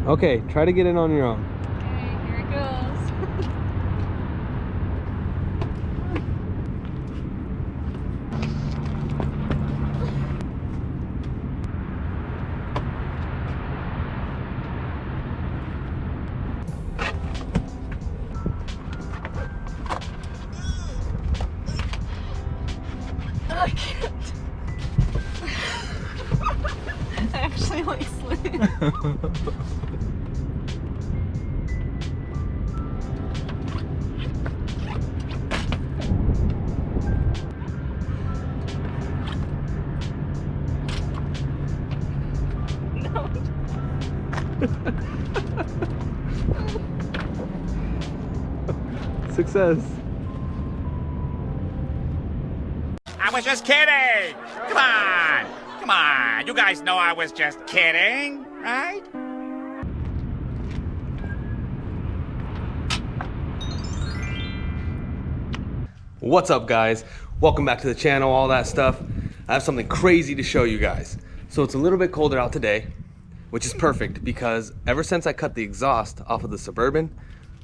Okay, try to get in on your own. Okay, here it goes. I can't. I actually like slid. No. Success. I was just kidding! Come on! Come on! You guys know I was just kidding, right? What's up, guys? Welcome back to the channel, all that stuff. I have something crazy to show you guys. So it's a little bit colder out today, which is perfect because ever since I cut the exhaust off of the Suburban,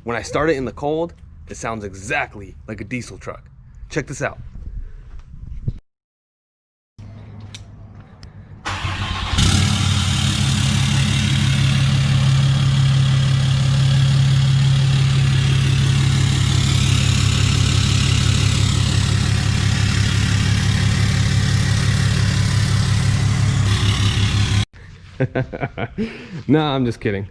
when I start it in the cold, it sounds exactly like a diesel truck. Check this out. No, I'm just kidding.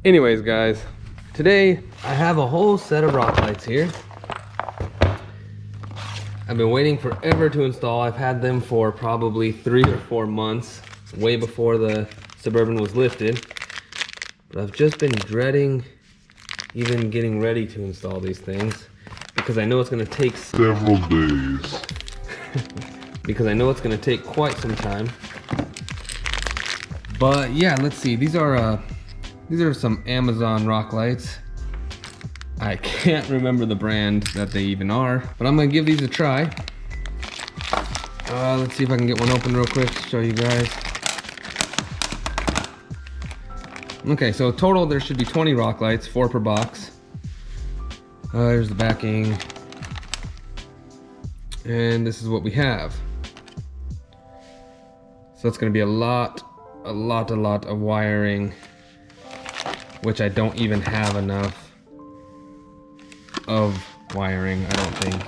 Anyways, guys, today I have a whole set of rock lights here. I've been waiting forever to install. I've had them for probably 3 or 4 months, way before the Suburban was lifted. But I've just been dreading even getting ready to install these things because I know it's going to take several days. because I know it's going to take quite some time. But yeah, let's see. These are some Amazon rock lights. I can't remember the brand that they even are, but I'm gonna give these a try. Let's see if I can get one open real quick to show you guys. Okay, so total there should be 20 rock lights, 4 per box. There's the backing. And this is what we have. So it's gonna be a lot of wiring, which I don't even have enough of wiring, I don't think.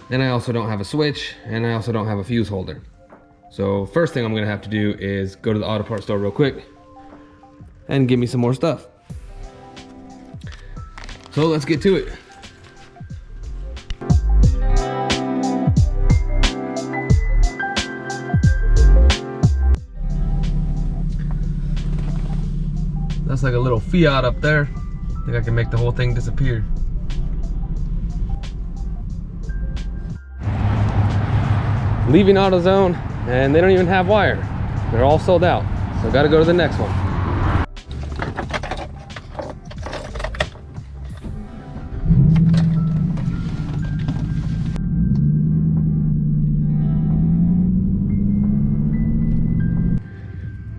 And I also don't have a switch, and I also don't have a fuse holder. So first thing I'm gonna have to do is go to the auto parts store real quick and get me some more stuff. So let's get to it. That's like a little Fiat up there. I think I can make the whole thing disappear. Leaving AutoZone, and they don't even have wire. They're all sold out. So gotta go to the next one.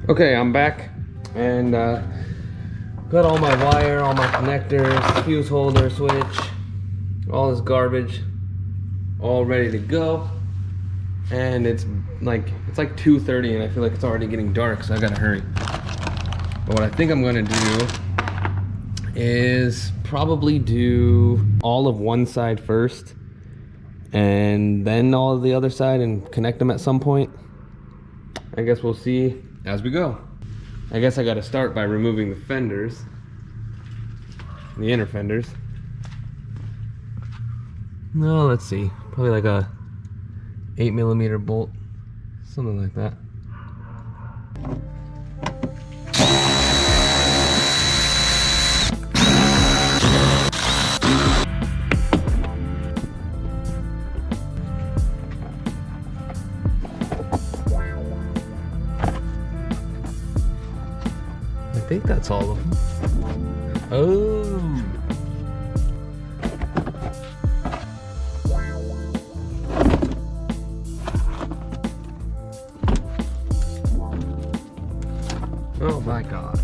Okay, I'm back, and got all my wire, all my connectors, fuse holder, switch, all this garbage, all ready to go. And it's like 2:30 and I feel like it's already getting dark, so I gotta hurry. But what I think I'm gonna do is probably do all of one side first and then all of the other side and connect them at some point. I guess we'll see as we go. I guess I gotta start by removing the fenders, the inner fenders. No, let's see, probably like a 8mm bolt, something like that. think that's all of them. Oh. Oh my God.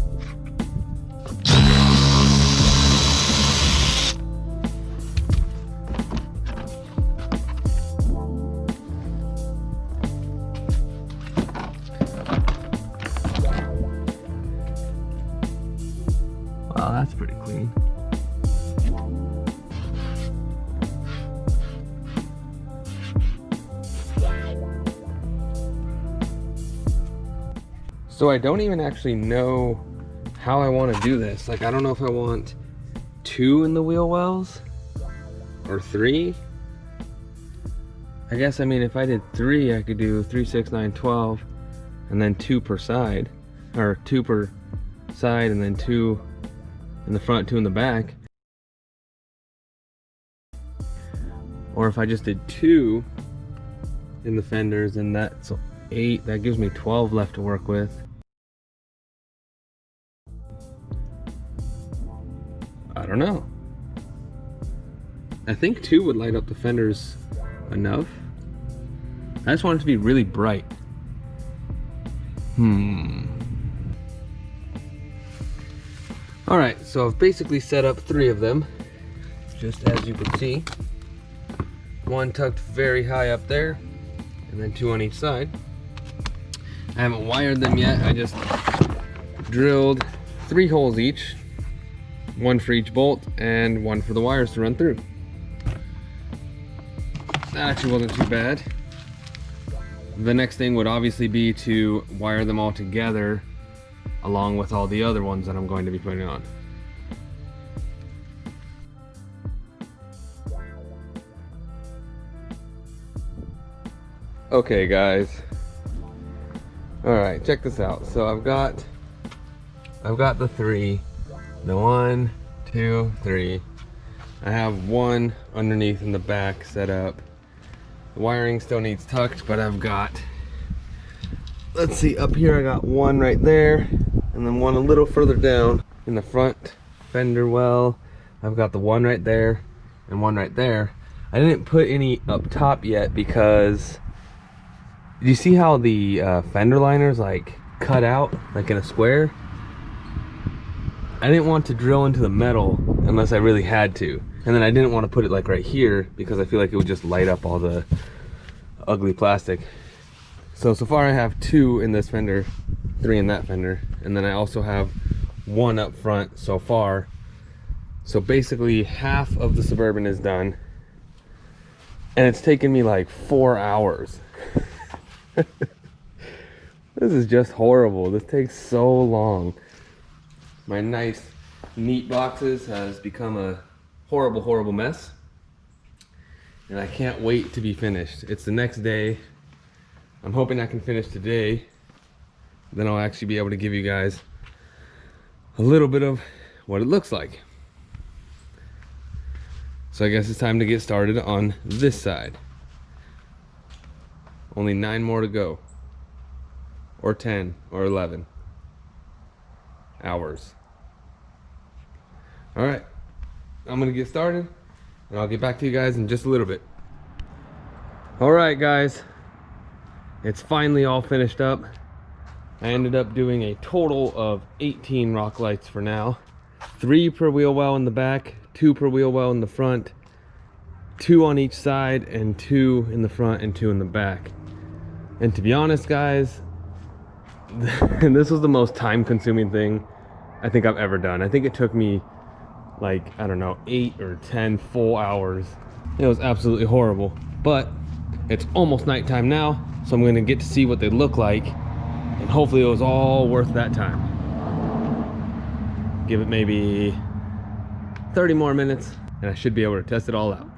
Wow, that's pretty clean. So I don't even actually know how I want to do this. Like, I don't know if I want 2 in the wheel wells or 3. I guess, I mean, if I did 3, I could do 3, 6, 9, 12, and then 2 per side, or 2 per side, and then 2 in the front, 2 in the back. Or if I just did 2 in the fenders, and that's 8, that gives me 12 left to work with. I don't know. I think 2 would light up the fenders enough. I just want it to be really bright. Alright, so I've basically set up 3 of them, just as you can see. 1 tucked very high up there, and then 2 on each side. I haven't wired them yet, I just drilled 3 holes each. 1 for each bolt, and 1 for the wires to run through. That actually wasn't too bad. The next thing would obviously be to wire them all together along with all the other ones that I'm going to be putting on. Okay guys, all right, check this out. So I've got the 3, the 1, 2, 3. I have 1 underneath in the back set up. The wiring still needs tucked, but I've got, let's see, up here I got 1 right there, and then 1 a little further down in the front fender well. I've got the 1 right there and 1 right there. I didn't put any up top yet because do you see how the fender liners like cut out like in a square? I didn't want to drill into the metal unless I really had to. And then I didn't want to put it like right here because I feel like it would just light up all the ugly plastic. So far I have 2 in this fender, 3 in that fender, and then I also have 1 up front so far. So basically half of the Suburban is done, and it's taken me like 4 hours. This is just horrible. This takes so long. My nice neat boxes has become a horrible mess, and I can't wait to be finished. It's the next day. I'm hoping I can finish today. Then I'll actually be able to give you guys a little bit of what it looks like. So I guess it's time to get started on this side. Only 9 more to go, or 10 or 11 hours. All right, I'm gonna get started and I'll get back to you guys in just a little bit. All right guys, it's finally all finished up. I ended up doing a total of 18 rock lights for now. 3 per wheel well in the back, 2 per wheel well in the front, 2 on each side, and 2 in the front and 2 in the back. And to be honest guys, this was the most time consuming thing I think I've ever done. I think it took me like, I don't know, 8 or 10 full hours. It was absolutely horrible, but it's almost nighttime now, so I'm going to get to see what they look like, and hopefully it was all worth that time. Give it maybe 30 more minutes and I should be able to test it all out.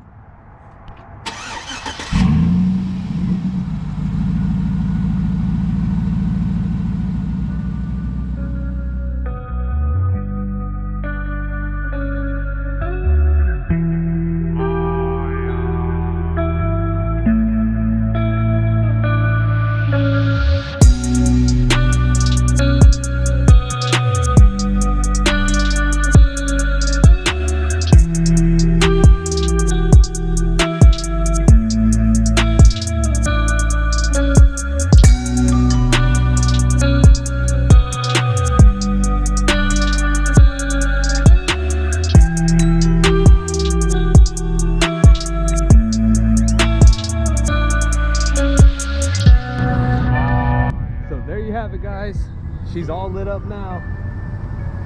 have it, guys. She's all lit up now,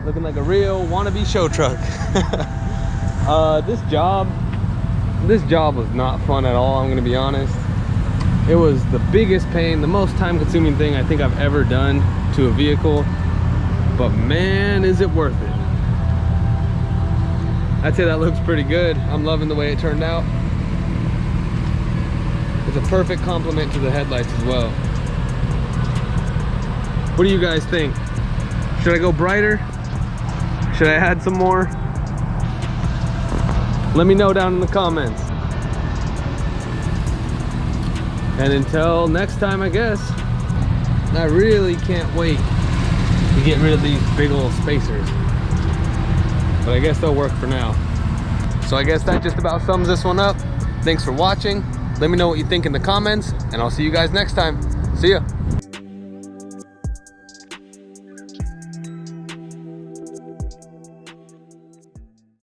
looking like a real wannabe show truck. This job was not fun at all, I'm gonna be honest. It was the biggest pain, the most time-consuming thing I think I've ever done to a vehicle, but man, is it worth it. I'd say that looks pretty good. I'm loving the way it turned out. It's a perfect complement to the headlights as well. What do you guys think? Should I go brighter? Should I add some more? Let me know down in the comments. And until next time, I guess, I really can't wait to get rid of these big old spacers. But I guess they'll work for now. So I guess that just about sums this one up. Thanks for watching. Let me know what you think in the comments, and I'll see you guys next time. See ya.